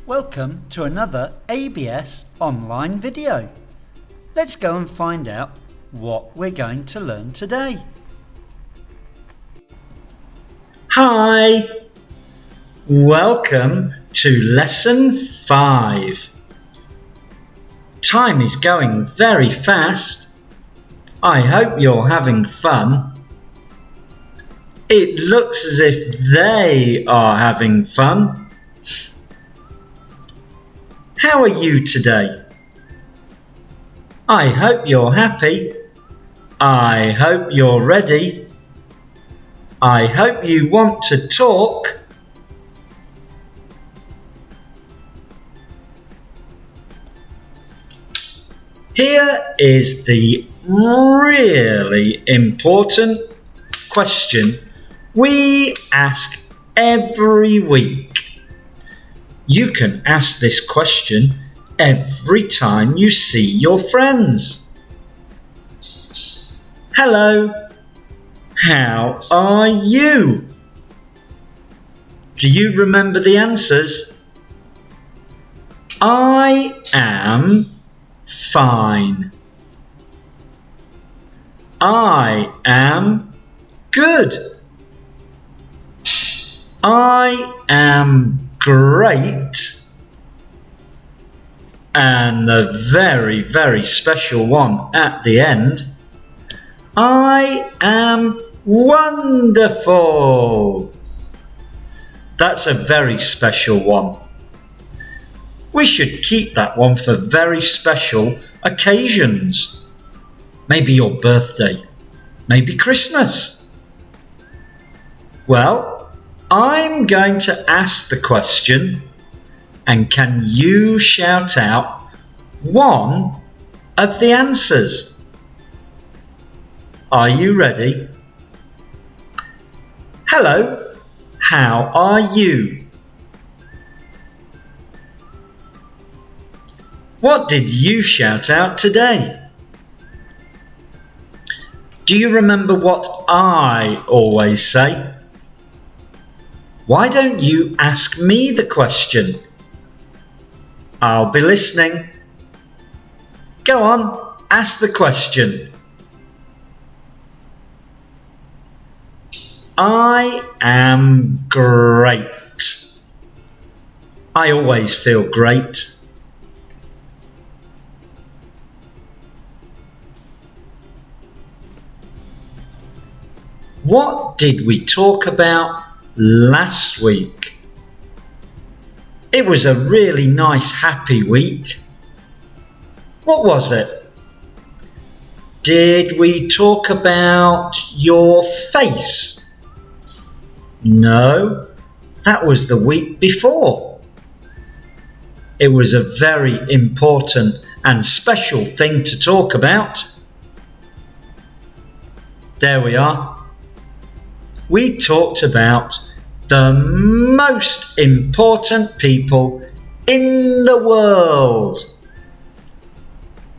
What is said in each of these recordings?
Welcome to another ABS online video. Let's go and find out what we're going to learn today. Hi! Welcome to Lesson 5. Time is going very fast. I hope you're having fun. It looks as if they are having fun. How are you today? I hope you're happy. I hope you're ready. I hope you want to talk. Here is the really important question we ask every week. You can ask this question every time you see your friends. Hello, how are you? Do you remember the answers? I am fine. I am good. I am great. And the very, very special one at the end, I am wonderful. That's a very special one. We should keep that one for very special occasions. Maybe your birthday, maybe Christmas. Well, I'm going to ask the question, and can you shout out one of the answers? Are you ready? Hello, how are you? What did you shout out today? Do you remember what I always say? Why don't you ask me the question? I'll be listening. Go on, ask the question. I am great. I always feel great. What did we talk about last week? It was a really nice, happy week. What was it? Did we talk about your face? No, that was the week before. It was a very important and special thing to talk about. There we are. We talked about the most important people in the world.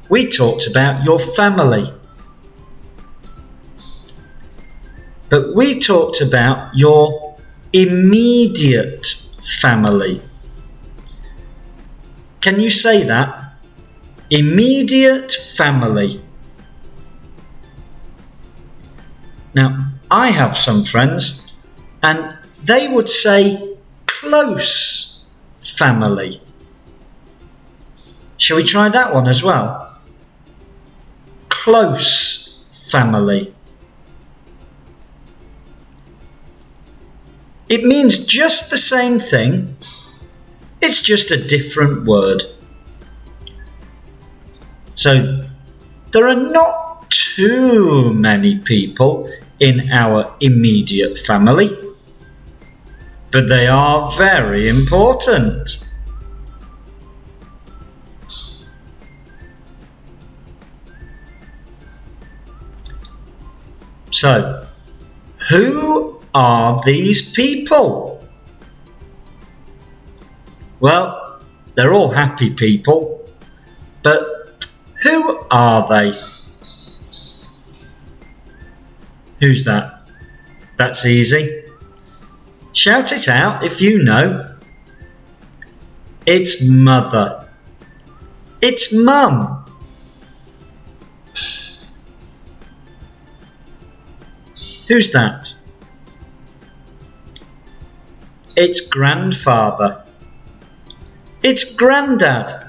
We talked about your family. But we talked about your immediate family. Can you say that? Immediate family. Now, I have some friends and they would say close family. Shall we try that one as well? Close family. It means just the same thing. It's just a different word. So there are not too many people in our immediate family, but they are very important. So, who are these people? Well, they're all happy people, but who are they? Who's that? That's easy. Shout it out if you know. It's mother. It's mum. Who's that? It's grandfather. It's granddad.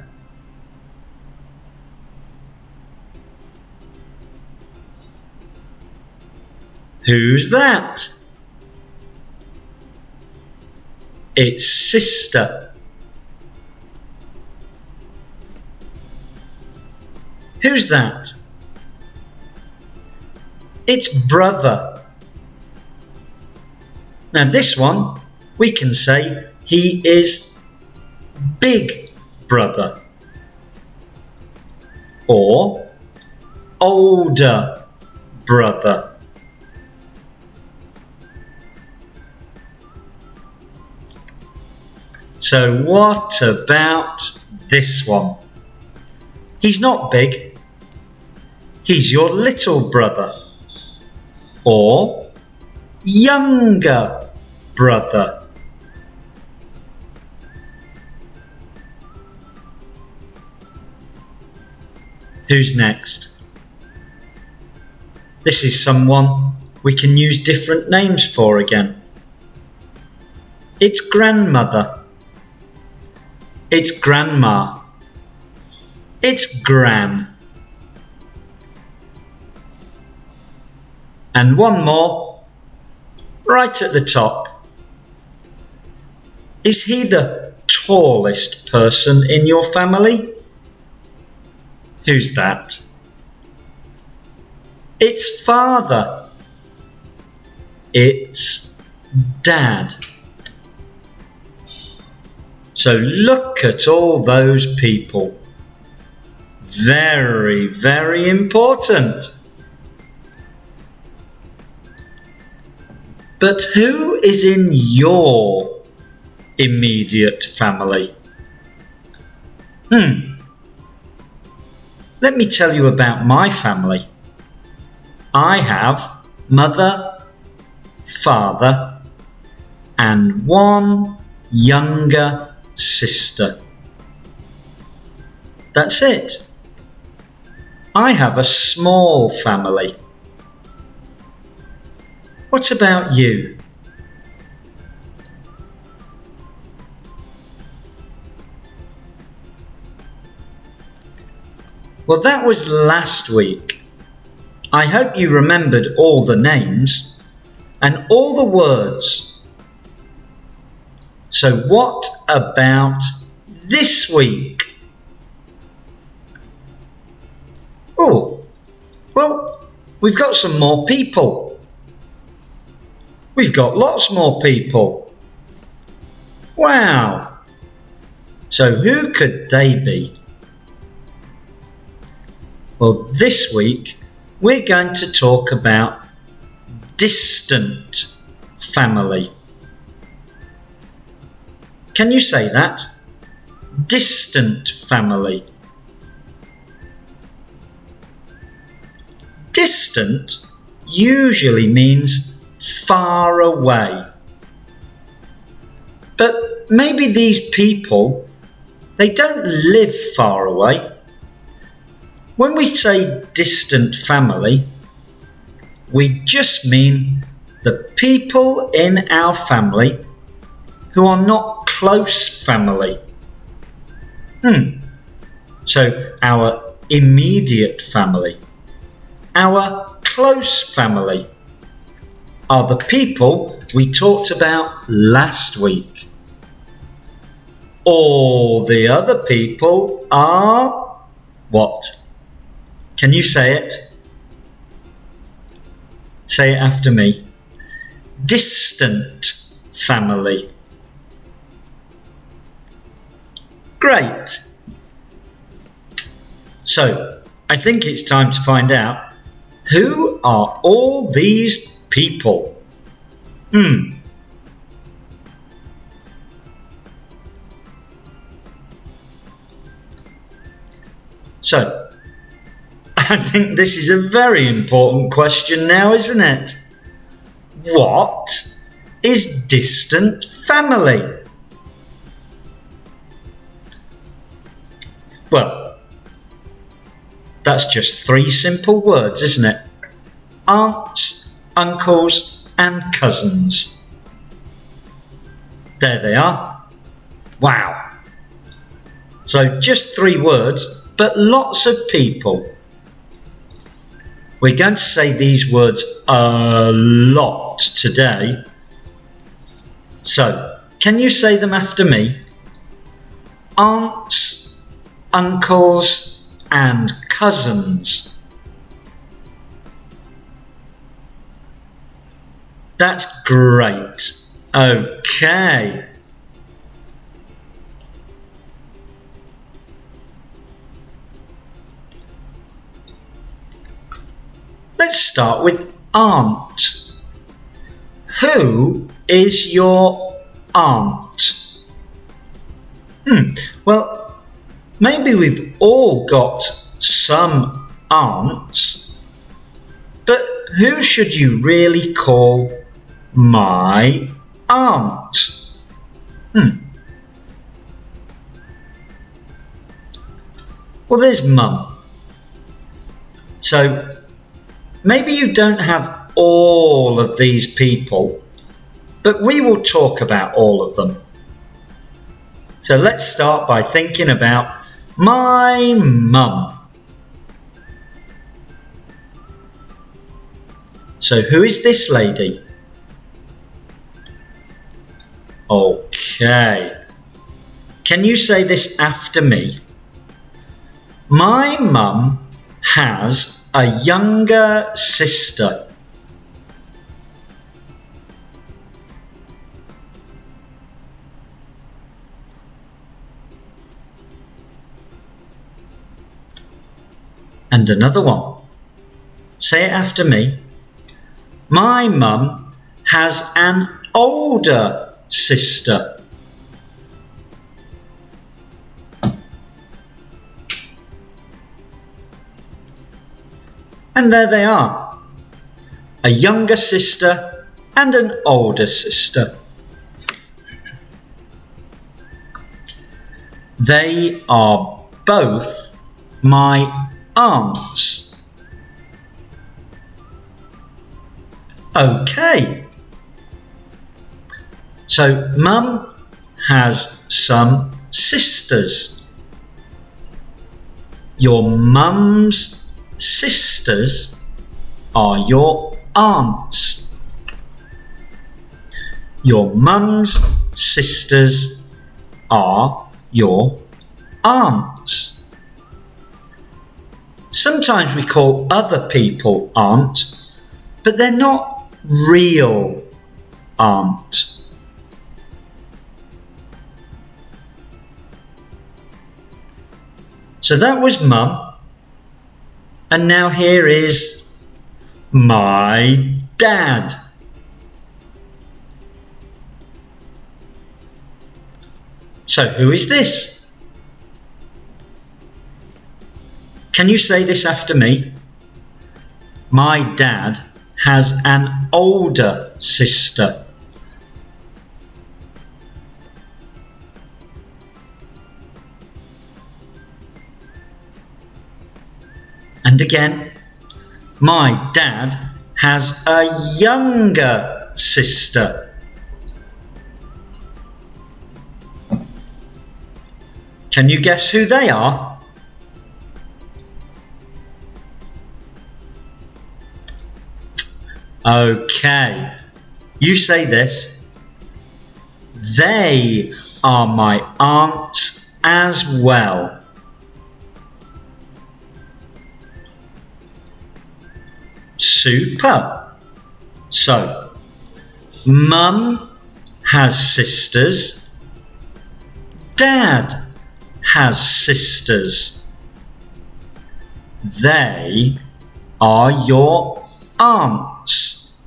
Who's that? It's sister. Who's that? It's brother. Now this one, we can say he is big brother or older brother. So what about this one? He's not big. He's your little brother or younger brother. Who's next? This is someone we can use different names for again. It's grandmother. It's grandma. It's gran. And one more, right at the top. Is he the tallest person in your family? Who's that? It's father. It's dad. So look at all those people. Very, very important. But who is in your immediate family? Let me tell you about my family. I have mother, father, and one younger sister. That's it. I have a small family. What about you? Well, that was last week. I hope you remembered all the names and all the words. So what about this week? Oh, well, we've got some more people. We've got lots more people. Wow. So who could they be? Well, this week we're going to talk about distant family. Can you say that? Distant family. Distant usually means far away. But maybe these people, they don't live far away. When we say distant family, we just mean the people in our family who are not close family. So our immediate family, our close family are the people we talked about last week. All the other people are what? Can you say it? Say it after me. Distant family. Great. So, I think it's time to find out, who are all these people? So, I think this is a very important question now, isn't it? What is distant family? Well, that's just 3 simple words, isn't it? Aunts, uncles, and cousins. There they are. Wow. So just 3 words, but lots of people. We're going to say these words a lot today. So, can you say them after me? Aunts, uncles, and cousins. That's great. Okay. Let's start with aunt. Who is your aunt? Well, maybe we've all got some aunts, but who should you really call my aunt? Well, there's Mum. So maybe you don't have all of these people, but we will talk about all of them. So let's start by thinking about my mum. So who is this lady? Okay. Can you say this after me? My mum has a younger sister. And another one. Say it after me. My mum has an older sister. And there they are. A younger sister and an older sister. They are both my aunts. Okay. So Mum has some sisters. Your mum's sisters are your aunts. Your mum's sisters are your aunts. Sometimes we call other people aunt, but they're not real aunt. So that was Mum, and now here is my dad. So who is this? Can you say this after me? My dad has an older sister. And again, my dad has a younger sister. Can you guess who they are? Okay, you say this. They are my aunts as well. Super. So, Mum has sisters. Dad has sisters. They are your aunts.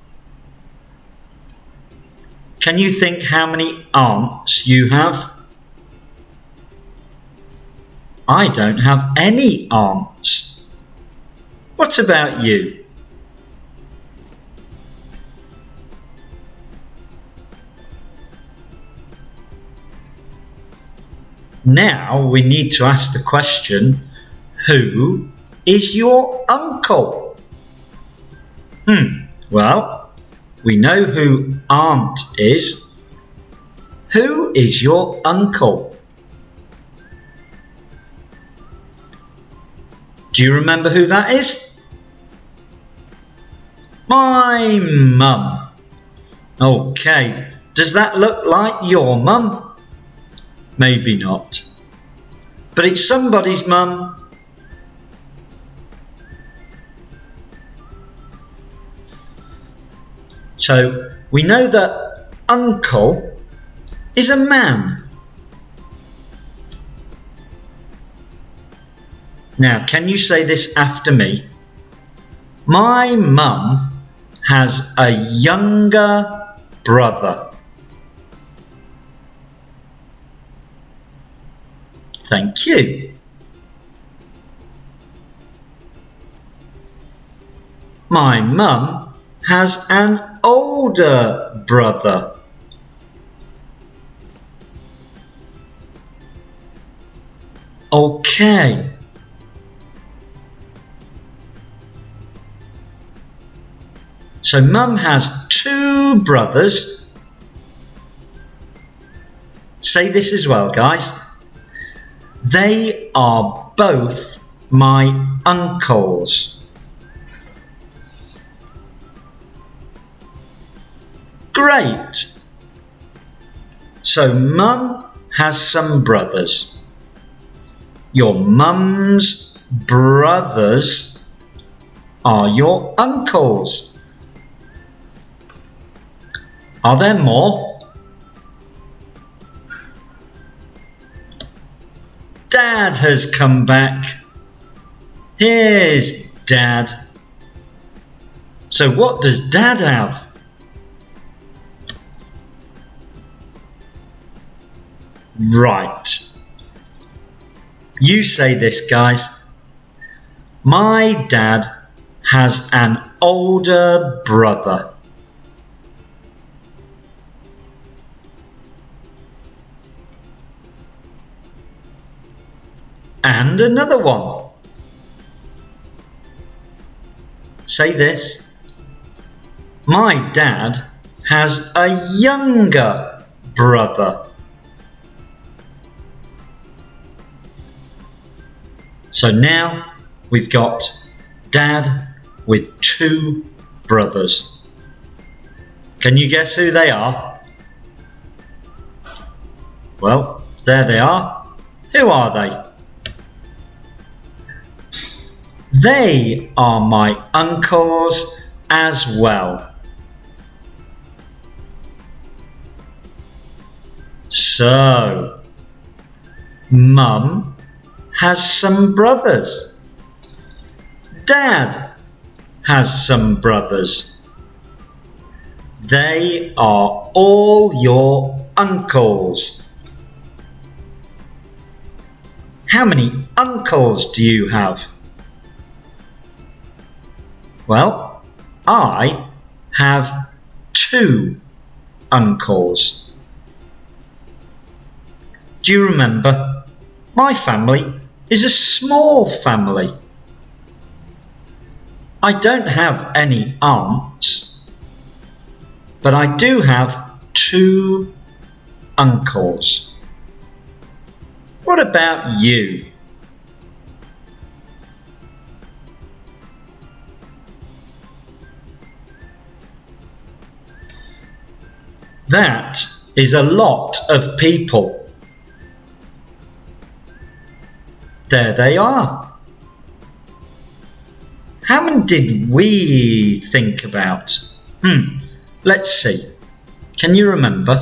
Can you think how many aunts you have? I don't have any aunts. What about you? Now we need to ask the question, who is your uncle? Well, we know who Aunt is. Who is your uncle? Do you remember who that is? My mum. Okay, does that look like your mum? Maybe not. But it's somebody's mum. So we know that uncle is a man. Now, can you say this after me? My mum has a younger brother. Thank you. My mum has an older brother. Okay. So Mum has 2 brothers. Say this as well, guys. They are both my uncles. Great. So Mum has some brothers. Your mum's brothers are your uncles. Are there more? Dad has come back. Here's Dad. So what does Dad have? Right. You say this, guys. My dad has an older brother. And another one. Say this. My dad has a younger brother. So now we've got Dad with 2 brothers. Can you guess who they are? Well, there they are. Who are they? They are my uncles as well. So, Mum has some brothers. Dad has some brothers. They are all your uncles. How many uncles do you have? Well, I have 2 uncles. Do you remember? My family is a small family. I don't have any aunts, but I do have 2 uncles. What about you? That is a lot of people. There they are. How many did we think about? Let's see. Can you remember?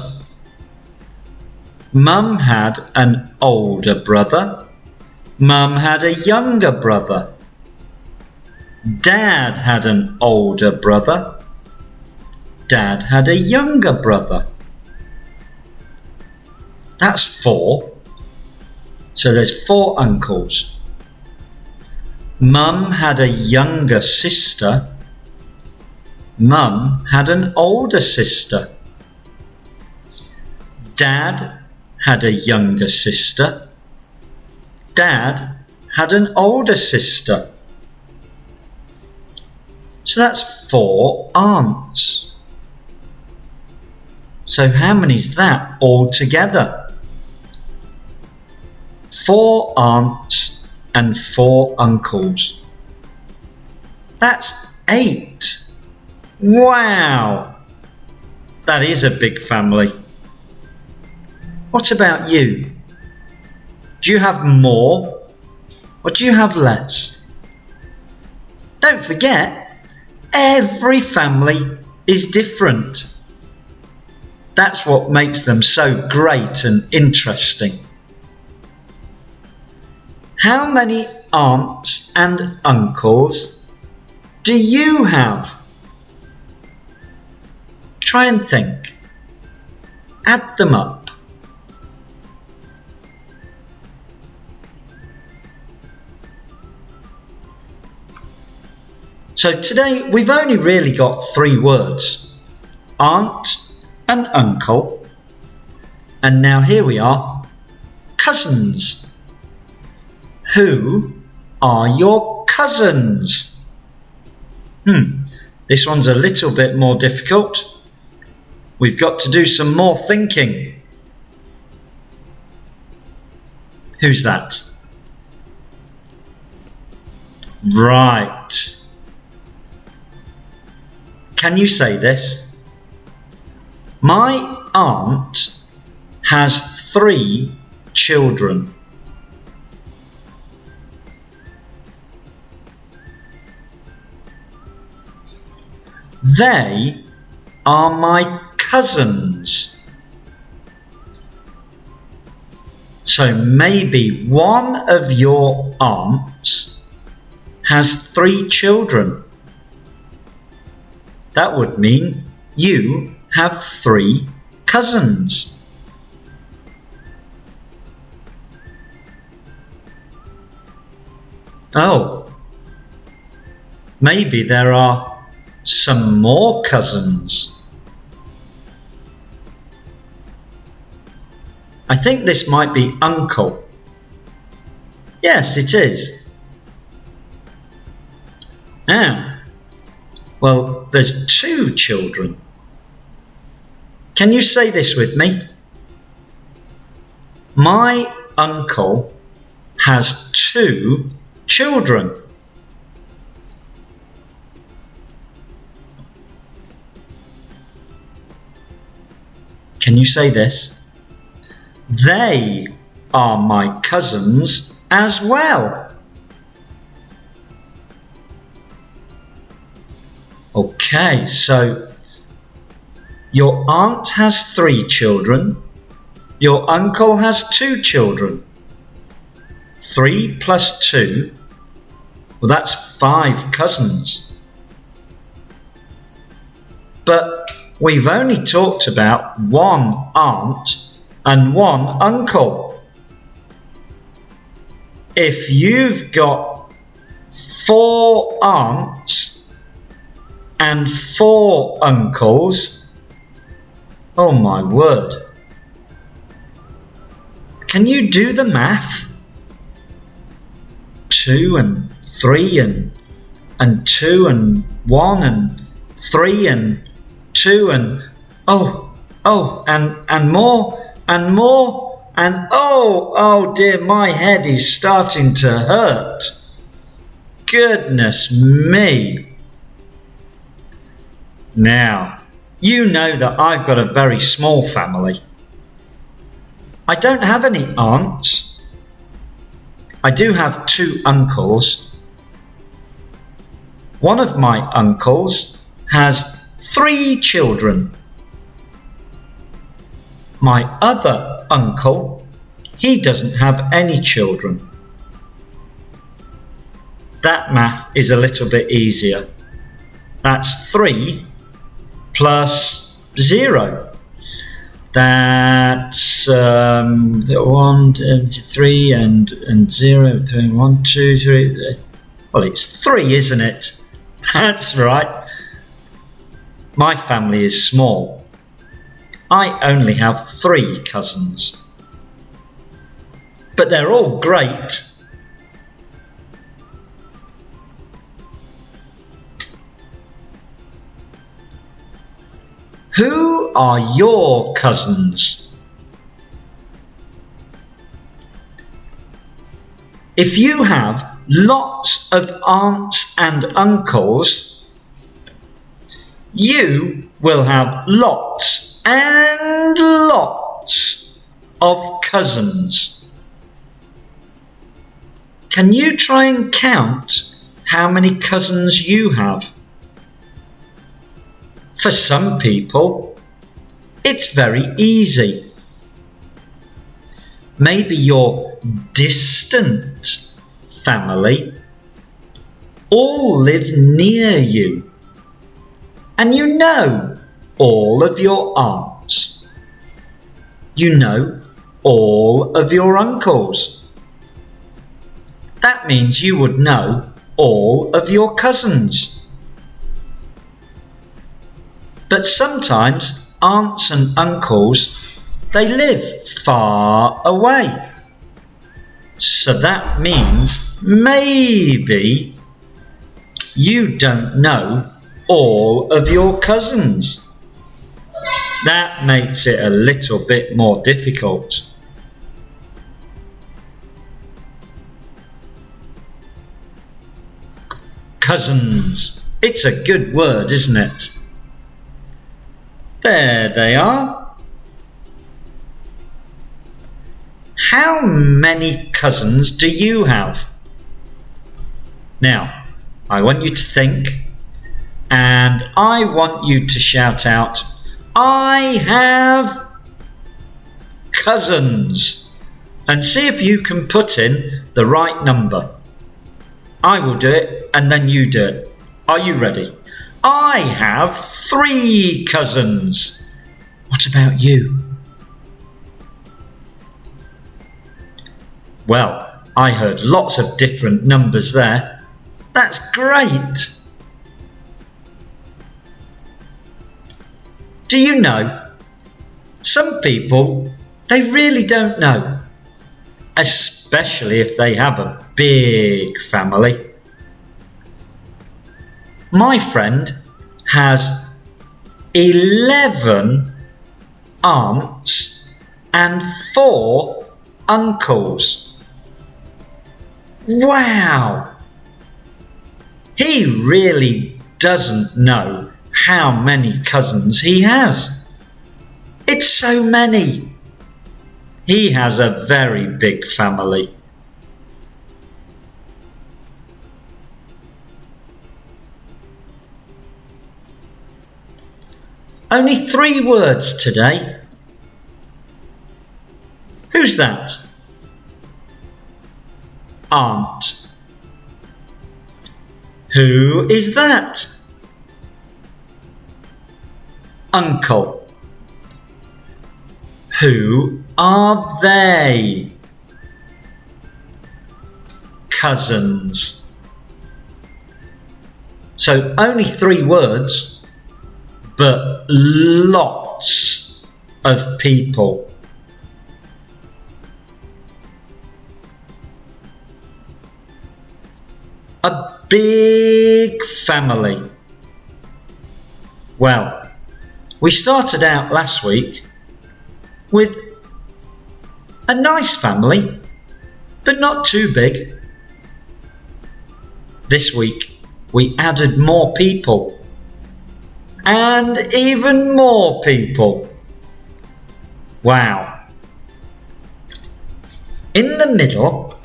Mum had an older brother. Mum had a younger brother. Dad had an older brother. Dad had a younger brother. That's 4. So there's 4 uncles. Mum had a younger sister. Mum had an older sister. Dad had a younger sister. Dad had an older sister. So that's 4 aunts. So how many is that altogether? 4 aunts and 4 uncles. That's 8. Wow! That is a big family. What about you? Do you have more or do you have less? Don't forget, every family is different. That's what makes them so great and interesting. How many aunts and uncles do you have? Try and think. Add them up. So today we've only really got 3 words. Aunt and uncle. And now here we are. Cousins. Who are your cousins? This one's a little bit more difficult. We've got to do some more thinking. Who's that? Right. Can you say this? My aunt has 3 children. They are my cousins. So maybe one of your aunts has 3 children. That would mean you have 3 cousins. Oh, maybe there are some more cousins. I think this might be uncle. Yes, it is. Well, there's 2 children. Can you say this with me? My uncle has 2 children. Can you say this? They are my cousins as well. Okay, so your aunt has 3 children. Your uncle has 2 children. 3 plus 2, well, that's 5 cousins. But we've only talked about 1 aunt and 1 uncle. If you've got 4 aunts and 4 uncles, oh my word. Can you do the math? 2 and 3 and 2 and 1 and 3 and 2 and and more and more and oh dear, my head is starting to hurt. Goodness me. Now, you know that I've got a very small family. I don't have any aunts. I do have 2 uncles. One of my uncles has 3 children. My other uncle, he doesn't have any children. That math is a little bit easier. That's 3 plus 0. That's 1, 3 and 0. 1, 2, 3. Well, it's 3, isn't it? That's right. My family is small. I only have 3 cousins. but they're all great. Who are your cousins? If you have lots of aunts and uncles, you will have lots and lots of cousins. Can you try and count how many cousins you have? For some people, it's very easy. Maybe your distant family all live near you, and you know all of your aunts. You know all of your uncles. That means you would know all of your cousins. But sometimes aunts and uncles, they live far away. So that means maybe you don't know all of your cousins. That makes it a little bit more difficult. Cousins. It's a good word, isn't it? There they are. How many cousins do you have? Now, I want you to think, and I want you to shout out, I have cousins, and see if you can put in the right number. I will do it, and then you do it. Are you ready? I have 3 cousins. What about you? Well, I heard lots of different numbers there. That's great. Do you know, some people, they really don't know, especially if they have a big family. My friend has 11 aunts and 4 uncles. Wow! He really doesn't know how many cousins he has. It's so many. He has a very big family. Only 3 words today. Who's that? Aunt. Who is that? Uncle. Who are they? Cousins. So only 3 words, but lots of people. A big family. Well, we started out last week with a nice family, but not too big. This week we added more people. And even more people. Wow. In the middle,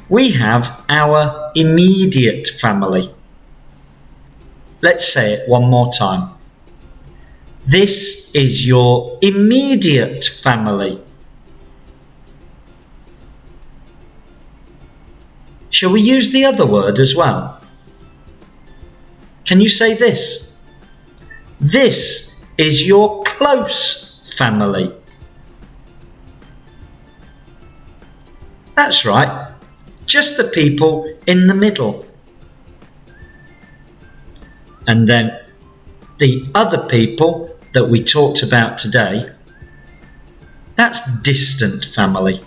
we have our immediate family. Let's say it one more time. This is your immediate family. Shall we use the other word as well? Can you say this? This is your close family. That's right, just the people in the middle. And then the other people that we talked about today, that's distant family.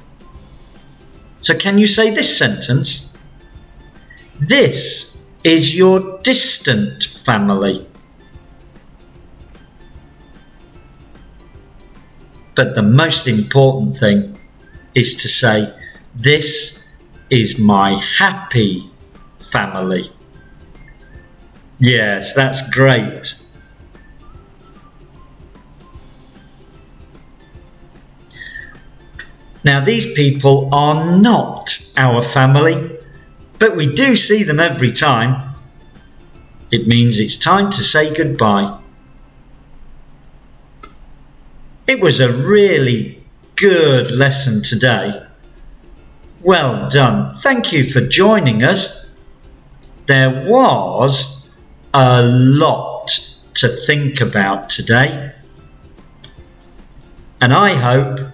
So can you say this sentence? This is your distant family. But the most important thing is to say, this is my happy family. Yes, that's great. Now, these people are not our family, but we do see them every time. It means it's time to say goodbye. It was a really good lesson today. Well done. Thank you for joining us. There was a lot to think about today. And I hope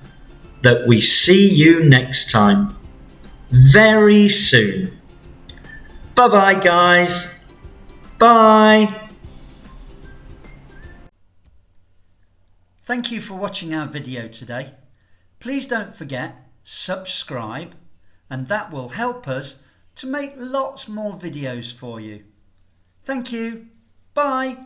that we see you next time, very soon. Bye-bye, guys. Bye. Thank you for watching our video today. Please don't forget, subscribe, and that will help us to make lots more videos for you. Thank you. Bye.